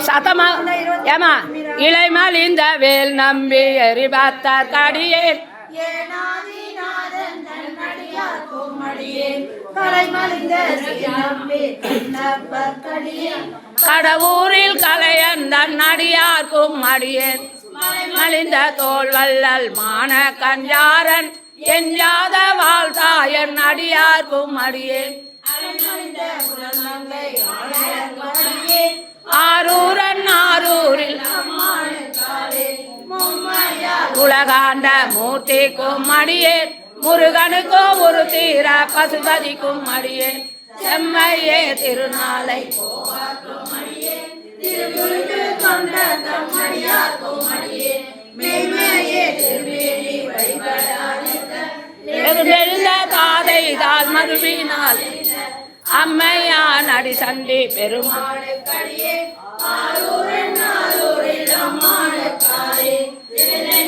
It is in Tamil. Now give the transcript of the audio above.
சத்தமா ஏமா இளைமல் இந்த வேல் நம்பி எரிபாத்தார் கடியேன் கடவுரில் கலையந்தன் அடியார்க்கும் அடியேன் மலிந்த தோல் வல்லல் மான கஞ்சாரன் எஞ்சாத வாழ்த்தாயன் அடியார்க்கும் அடியேன் ஆரூரன் ஆரூரில் உலகாண்ட மூர்த்திக்கும் அடியேன் முருகனுக்கும் ஒரு தீர பசுபதிக்கும் அடியேன் செம்மையே திருநாளை எழுந்த பாதை தால் மறுவினால் அம்மையான் அடி சண்டி பெருமாள்